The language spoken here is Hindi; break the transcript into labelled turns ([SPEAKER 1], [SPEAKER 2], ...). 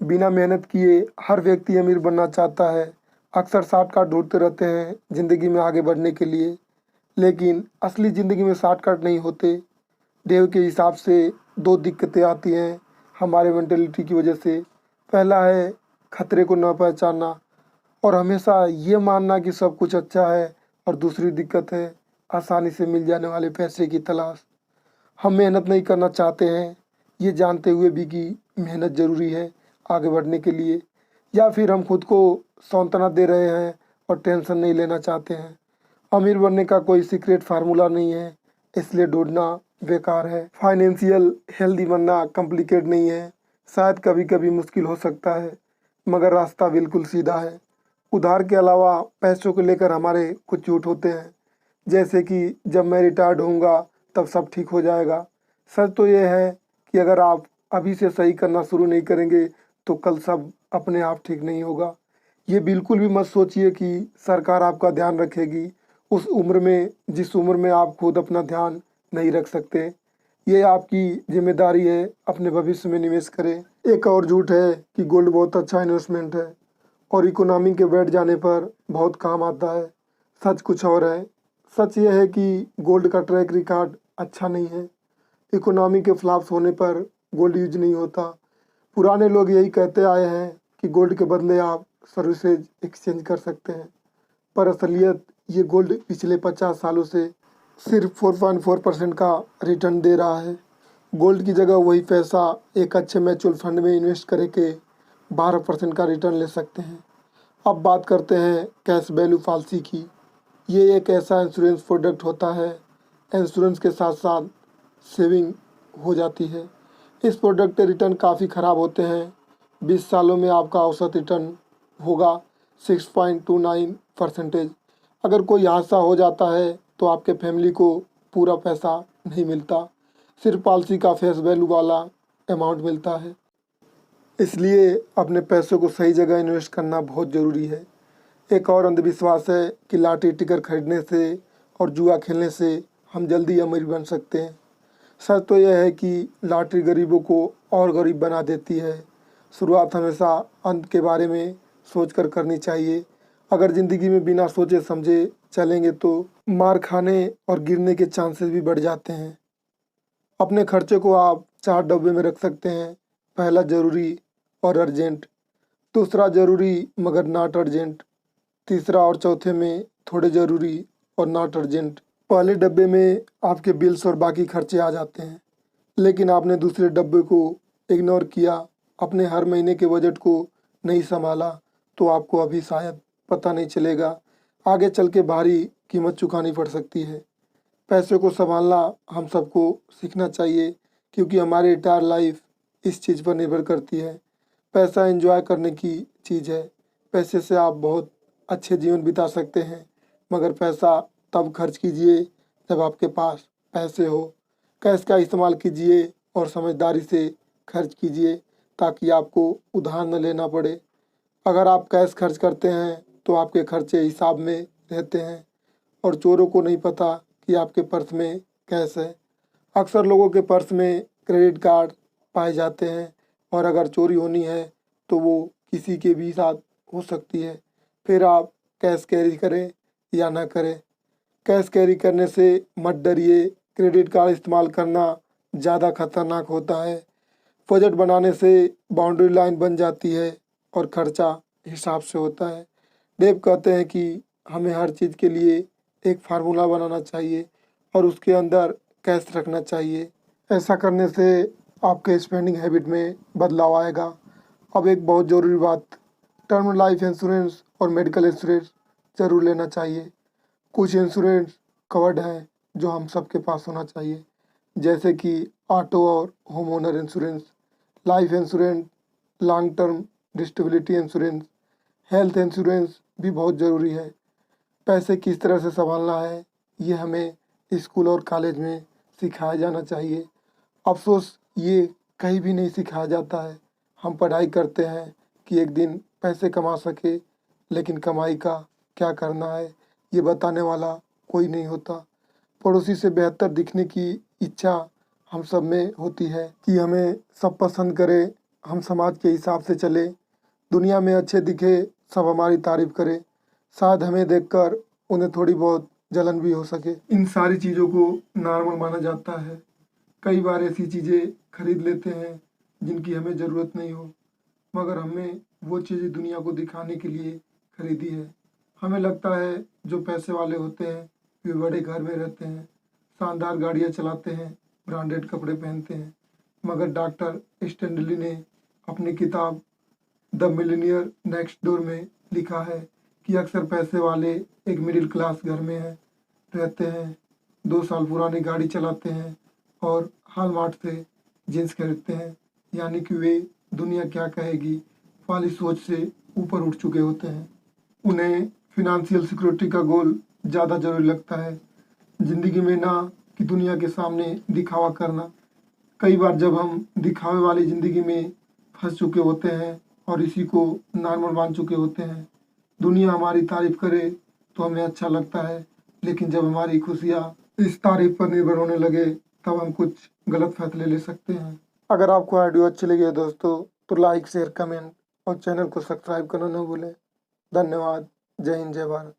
[SPEAKER 1] बिना मेहनत किए हर व्यक्ति अमीर बनना चाहता है। अक्सर शॉर्टकट ढूंढते रहते हैं ज़िंदगी में आगे बढ़ने के लिए, लेकिन असली ज़िंदगी में शॉर्टकट नहीं होते। देव के हिसाब से दो दिक्कतें आती हैं हमारे मेंटेलिटी की वजह से। पहला है खतरे को न पहचानना और हमेशा ये मानना कि सब कुछ अच्छा है, और दूसरी दिक्कत है आसानी से मिल जाने वाले पैसे की तलाश। हम मेहनत नहीं करना चाहते हैं, ये जानते हुए भी कि मेहनत ज़रूरी है आगे बढ़ने के लिए, या फिर हम खुद को सांत्वना दे रहे हैं और टेंशन नहीं लेना चाहते हैं। अमीर बनने का कोई सीक्रेट फार्मूला नहीं है, इसलिए ढूंढना बेकार है। फाइनेंशियल हेल्दी बनना कॉम्प्लिकेट नहीं है, शायद कभी कभी मुश्किल हो सकता है, मगर रास्ता बिल्कुल सीधा है। उधार के अलावा पैसों को लेकर हमारे कुछ झूठ होते हैं, जैसे कि जब मैं रिटायर्ड होऊंगा तब सब ठीक हो जाएगा। सच तो यह है कि अगर आप अभी से सही करना शुरू नहीं करेंगे तो कल सब अपने आप ठीक नहीं होगा। ये बिल्कुल भी मत सोचिए कि सरकार आपका ध्यान रखेगी उस उम्र में जिस उम्र में आप खुद अपना ध्यान नहीं रख सकते। ये आपकी जिम्मेदारी है अपने भविष्य में निवेश करें। एक और झूठ है कि गोल्ड बहुत अच्छा इन्वेस्टमेंट है और इकोनॉमी के बैठ जाने पर बहुत काम आता है। सच कुछ और है। सच यह है कि गोल्ड का ट्रैक रिकॉर्ड अच्छा नहीं है। इकोनॉमी के फ्लॉप्स होने पर गोल्ड यूज नहीं होता। पुराने लोग यही कहते आए हैं कि गोल्ड के बदले आप सर्विसेज एक्सचेंज कर सकते हैं, पर असलियत ये गोल्ड पिछले 50 सालों से सिर्फ 4.4% का रिटर्न दे रहा है। गोल्ड की जगह वही पैसा एक अच्छे म्यूचुअल फंड में इन्वेस्ट करके 12% का रिटर्न ले सकते हैं। अब बात करते हैं कैश वैल्यू पॉलिसी की। ये एक ऐसा इंश्योरेंस प्रोडक्ट होता है, इंश्योरेंस के साथ साथ सेविंग हो जाती है। इस प्रोडक्ट के रिटर्न काफ़ी ख़राब होते हैं। 20 सालों में आपका औसत रिटर्न होगा 6.29%। अगर कोई हादसा हो जाता है तो आपके फैमिली को पूरा पैसा नहीं मिलता, सिर्फ पॉलिसी का फेस वैल्यू वाला अमाउंट मिलता है। इसलिए अपने पैसों को सही जगह इन्वेस्ट करना बहुत ज़रूरी है। एक और अंधविश्वास है कि लॉटरी टिकट खरीदने से और जुआ खेलने से हम जल्दी अमीर बन सकते हैं। सच तो यह है कि लॉटरी गरीबों को और गरीब बना देती है। शुरुआत हमेशा अंत के बारे में सोचकर करनी चाहिए। अगर ज़िंदगी में बिना सोचे समझे चलेंगे तो मार खाने और गिरने के चांसेस भी बढ़ जाते हैं। अपने खर्चे को आप 4 डब्बे में रख सकते हैं। पहला ज़रूरी और अर्जेंट, दूसरा ज़रूरी मगर नॉट अर्जेंट, तीसरा और चौथे में थोड़े ज़रूरी और नॉट अर्जेंट। पहले डब्बे में आपके बिल्स और बाकी खर्चे आ जाते हैं, लेकिन आपने दूसरे डब्बे को इग्नोर किया, अपने हर महीने के बजट को नहीं संभाला, तो आपको अभी शायद पता नहीं चलेगा, आगे चल के भारी कीमत चुकानी पड़ सकती है। पैसे को संभालना हम सबको सीखना चाहिए, क्योंकि हमारी रिटायर लाइफ इस चीज़ पर निर्भर करती है। पैसा एंजॉय करने की चीज़ है। पैसे से आप बहुत अच्छे जीवन बिता सकते हैं, मगर पैसा तब खर्च कीजिए जब आपके पास पैसे हो। कैश का इस्तेमाल कीजिए और समझदारी से खर्च कीजिए, ताकि आपको उधार न लेना पड़े। अगर आप कैश खर्च करते हैं तो आपके खर्चे हिसाब में रहते हैं और चोरों को नहीं पता कि आपके पर्स में कैश है। अक्सर लोगों के पर्स में क्रेडिट कार्ड पाए जाते हैं, और अगर चोरी होनी है तो वो किसी के भी साथ हो सकती है। फिर आप कैश कैरी करें या ना करें। कैश कैरी करने से मत डरिए, क्रेडिट कार्ड इस्तेमाल करना ज़्यादा खतरनाक होता है। बजट बनाने से बाउंड्री लाइन बन जाती है और खर्चा हिसाब से होता है। देव कहते हैं कि हमें हर चीज़ के लिए एक फार्मूला बनाना चाहिए और उसके अंदर कैश रखना चाहिए। ऐसा करने से आपके स्पेंडिंग हैबिट में बदलाव आएगा। अब एक बहुत ज़रूरी बात, टर्म लाइफ इंश्योरेंस और मेडिकल इंश्योरेंस ज़रूर लेना चाहिए। कुछ इंश्योरेंस कवर्ड हैं जो हम सबके पास होना चाहिए, जैसे कि ऑटो और home owner insurance, life insurance, long term disability insurance. Health insurance भी बहुत ज़रूरी है। पैसे किस तरह से संभालना है ये हमें स्कूल और कॉलेज में सिखाया जाना चाहिए। अफसोस ये कहीं भी नहीं सिखाया जाता है। हम पढ़ाई करते हैं कि एक दिन पैसे कमा सके, लेकिन कमाई का क्या करना है ये बताने वाला कोई नहीं होता। पड़ोसी से बेहतर दिखने की इच्छा हम सब में होती है कि हमें सब पसंद करें, हम समाज के हिसाब से चले, दुनिया में अच्छे दिखे, सब हमारी तारीफ करे, शायद हमें देखकर उन्हें थोड़ी बहुत जलन भी हो सके। इन सारी चीज़ों को नॉर्मल माना जाता है। कई बार ऐसी चीज़ें खरीद लेते हैं जिनकी हमें ज़रूरत नहीं हो, मगर हमें वो चीज़ें दुनिया को दिखाने के लिए खरीदी है। हमें लगता है जो पैसे वाले होते हैं वे बड़े घर में रहते हैं, शानदार गाड़ियाँ चलाते हैं, ब्रांडेड कपड़े पहनते हैं, मगर डॉक्टर स्टैनली ने अपनी किताब द मिलीनियर नेक्स्ट डोर में लिखा है कि अक्सर पैसे वाले एक मिडिल क्लास घर में रहते हैं, 2 साल पुरानी गाड़ी चलाते हैं और हॉलमार्ट से जीन्स खरीदते हैं, यानी कि वे दुनिया क्या कहेगी वाली सोच से ऊपर उठ चुके होते हैं। उन्हें फिनेंशियल सिक्योरिटी का गोल ज़्यादा जरूरी लगता है ज़िंदगी में, ना कि दुनिया के सामने दिखावा करना। कई बार जब हम दिखावे वाली ज़िंदगी में फंस चुके होते हैं और इसी को नॉर्मल मान चुके होते हैं, दुनिया हमारी तारीफ करे तो हमें अच्छा लगता है, लेकिन जब हमारी खुशियाँ इस तारीफ पर निर्भर होने लगे तब हम कुछ गलत फैसले ले सकते हैं। अगर आपको वीडियो अच्छी लगी है दोस्तों तो लाइक, शेयर, कमेंट और चैनल को सब्सक्राइब करना न भूलें। धन्यवाद। जय हिंद, जय भारत।